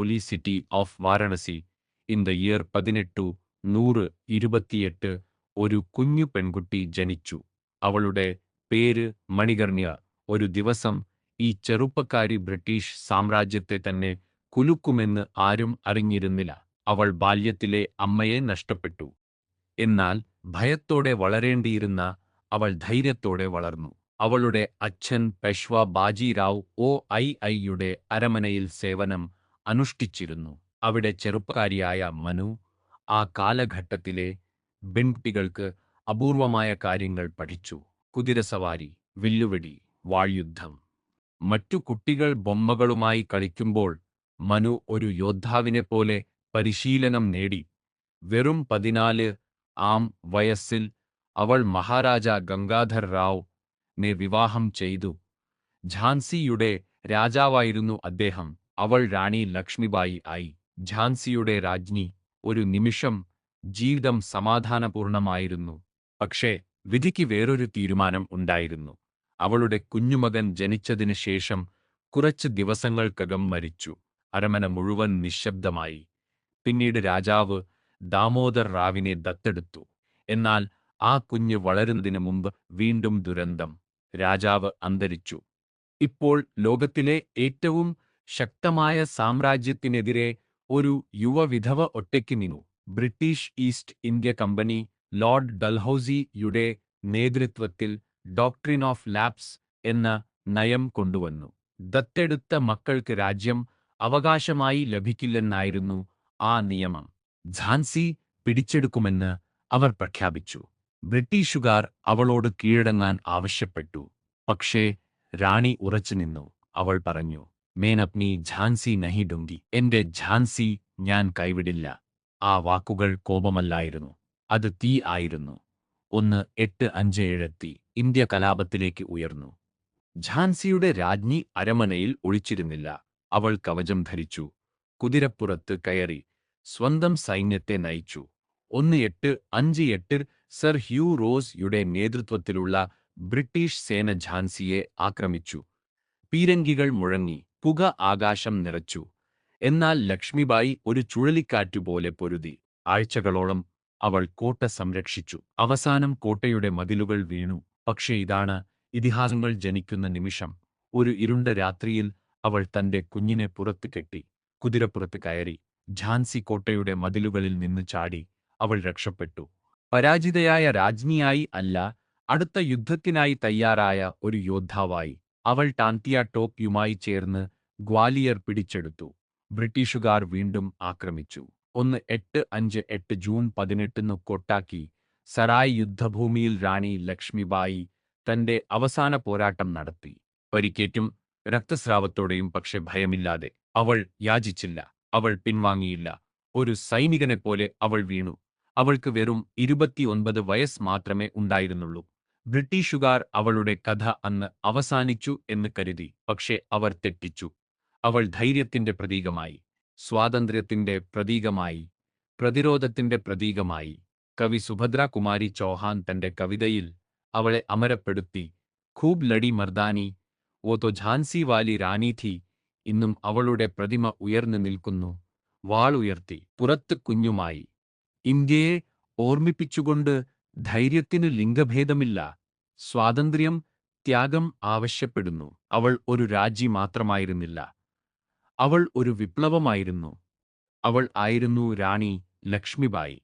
holy city of Varanasi in the year 1828 ഒരു കുഞ്ഞു പെൺകുട്ടി ജനിച്ചു. അവളുടെ പേര് മണികർണ്യ. ഒരു ദിവസം ഈ ചെറുപ്പക്കാരി ബ്രിട്ടീഷ് സാമ്രാജ്യത്തെ തന്നെ കുലുക്കുമെന്ന് ആരും അറിഞ്ഞിരുന്നില്ല. അവൾ ബാല്യത്തിലെ അമ്മയെ നഷ്ടപ്പെട്ടു. എന്നാൽ ഭയത്തോടെ വളരേണ്ടിയിരുന്ന അവൾ ധൈര്യത്തോടെ വളർന്നു. അവളുടെ അച്ഛൻ പെഷ്വ ബാജിറാവ് യുടെ അരമനയിൽ സേവനം അനുഷ്ഠിച്ചിരുന്നു. അവിടെ ചെറുപ്പക്കാരിയായ മനു ആ കാലഘട്ടത്തിലെ പെൺകുട്ടികൾക്ക് അപൂർവമായ കാര്യങ്ങൾ പഠിച്ചു. കുതിരസവാരി, വില്ലുവെടി, വാൾയുദ്ധം. മറ്റു കുട്ടികൾ ബൊമ്മകളുമായി കളിക്കുമ്പോൾ മനു ഒരു യോദ്ധാവിനെപ്പോലെ പരിശീലനം നേടി. വെറും 14 ആം വയസ്സിൽ അവൾ മഹാരാജ ഗംഗാധർ റാവുനെ വിവാഹം ചെയ്തു. ഝാൻസിയുടെ രാജാവായിരുന്നു അദ്ദേഹം. അവൾ റാണി ലക്ഷ്മിബായി ആയി. ഝാൻസിയുടെ രാജ്ഞി. ഒരു നിമിഷം ജീവിതം സമാധാനപൂർണമായിരുന്നു. പക്ഷേ വിധിക്ക് വേറൊരു തീരുമാനം ഉണ്ടായിരുന്നു. അവളുടെ കുഞ്ഞുമകൻ ജനിച്ചതിന് ശേഷം കുറച്ച് ദിവസങ്ങൾക്കകം മരിച്ചു. അരമന മുഴുവൻ നിശ്ശബ്ദമായി. പിന്നീട് രാജാവ് ദാമോദർ റാവിനെ ദത്തെടുത്തു. എന്നാൽ ആ കുഞ്ഞ് വളരുന്നതിന് മുമ്പ് വീണ്ടും ദുരന്തം. രാജാവ് അന്തരിച്ചു. ഇപ്പോൾ ലോകത്തിലെ ഏറ്റവും ശക്തമായ സാമ്രാജ്യത്തിനെതിരെ ഒരു യുവവിധവ ഒറ്റയ്ക്ക് നിന്നു. British East India Company Lord ഡൽഹൌസിയുടെ നേതൃത്വത്തിൽ ഡോക്ട്രിൻ ഓഫ് ലാപ്സ് എന്ന നയം കൊണ്ടുവന്നു. ദത്തെടുത്ത മക്കൾക്ക് രാജ്യം അവകാശമായി ലഭിക്കില്ലെന്നായിരുന്നു ആ നിയമം. ഝാൻസി പിടിച്ചെടുക്കുമെന്ന് അവർ പ്രഖ്യാപിച്ചു. ബ്രിട്ടീഷുകാർ അവളോട് കീഴടങ്ങാൻ ആവശ്യപ്പെട്ടു. പക്ഷേ റാണി ഉറച്ചുനിന്നു. അവൾ പറഞ്ഞു, മേൻ അപ്നി ഝാൻസി നഹി ഡുംഗി. എന്റെ ഝാൻസി ഞാൻ കൈവിടില്ല. ആ വാക്കുകൾ കോപമല്ലായിരുന്നു, അത് തീ ആയിരുന്നു. 1857 ഇന്ത്യ കലാപത്തിലേക്ക് ഉയർന്നു. ഝാൻസിയുടെ രാജ്ഞി അരമനയിൽ ഒളിച്ചിരുന്നില്ല. അവൾ കവചം ധരിച്ചു, കുതിരപ്പുറത്ത് കയറി സ്വന്തം സൈന്യത്തെ നയിച്ചു. 1858 സർ ഹ്യൂ റോസ് നേതൃത്വത്തിലുള്ള ബ്രിട്ടീഷ് സേന ഝാൻസിയെ ആക്രമിച്ചു. പീരങ്കികൾ മുഴങ്ങി, പുക ആകാശം നിറച്ചു. എന്നാൽ ലക്ഷ്മിബായി ഒരു ചുഴലിക്കാറ്റുപോലെ പൊരുതി. ആഴ്ചകളോളം അവൾ കോട്ട സംരക്ഷിച്ചു. അവസാനം കോട്ടയുടെ മതിലുകൾ വീണു. പക്ഷേ ഇതാണ് ഇതിഹാസങ്ങൾ ജനിക്കുന്ന നിമിഷം. ഒരു ഇരുണ്ട രാത്രിയിൽ അവൾ തന്റെ കുഞ്ഞിനെ പുറത്തു കെട്ടി, കുതിരപ്പുറത്ത് കയറി. ഝാൻസി കോട്ടയുടെ മതിലുകളിൽ നിന്ന് ചാടി. അവൾ രക്ഷപ്പെട്ടു. പരാജിതയായ രാജ്ഞിയായി അല്ല, അടുത്ത യുദ്ധത്തിനായി തയ്യാറായ ഒരു യോദ്ധാവായി. അവൾ ടാന്തിയ ടോപ്യുമായി ചേർന്ന് ഗ്വാലിയർ പിടിച്ചെടുത്തു. ബ്രിട്ടീഷുകാർ വീണ്ടും ആക്രമിച്ചു. 1858 ജൂൺ 18 കൊട്ടാക്കി സറായ് യുദ്ധഭൂമിയിൽ റാണി ലക്ഷ്മിബായി തന്റെ അവസാന പോരാട്ടം നടത്തി. പരിക്കേറ്റും രക്തസ്രാവത്തോടെയും, പക്ഷെ ഭയമില്ലാതെ. അവൾ യാചിച്ചില്ല, അവൾ പിൻവാങ്ങിയില്ല. ഒരു സൈനികനെപ്പോലെ അവൾ വീണു. അവൾക്ക് വെറും 29 വയസ്സ് മാത്രമേ ഉണ്ടായിരുന്നുള്ളൂ. ബ്രിട്ടീഷുകാർ അവളുടെ കഥ അന്ന് അവസാനിച്ചു എന്ന് കരുതി. പക്ഷേ അവർ തെറ്റിച്ചു. അവൾ ധൈര്യത്തിന്റെ പ്രതീകമായി, സ്വാതന്ത്ര്യത്തിന്റെ പ്രതീകമായി, പ്രതിരോധത്തിന്റെ പ്രതീകമായി. കവി സുഭദ്ര കുമാരി ചൗഹാൻ തന്റെ കവിതയിൽ അവളെ അമരപ്പെടുത്തി. ഖൂബ് ലടി മർദാനി, വോ തോ ഝാൻസി വാലി റാണി ഥി. ഇന്നും അവളുടെ പ്രതിമ ഉയർന്നു നിൽക്കുന്നു, വാൾ ഉയർത്തി, പുറത്ത് കുഞ്ഞുമായി. ഇന്ത്യയെ ഓർമ്മിപ്പിച്ചുകൊണ്ട് ധൈര്യത്തിന് ലിംഗഭേദമില്ല. സ്വാതന്ത്ര്യം ത്യാഗം ആവശ്യപ്പെടുന്നു. അവൾ ഒരു രാജ്ഞി മാത്രമായിരുന്നില്ല, അവൾ ഒരു വിപ്ലവമായിരുന്നു. അവൾ ആയിരുന്നു റാണി ലക്ഷ്മിബായി.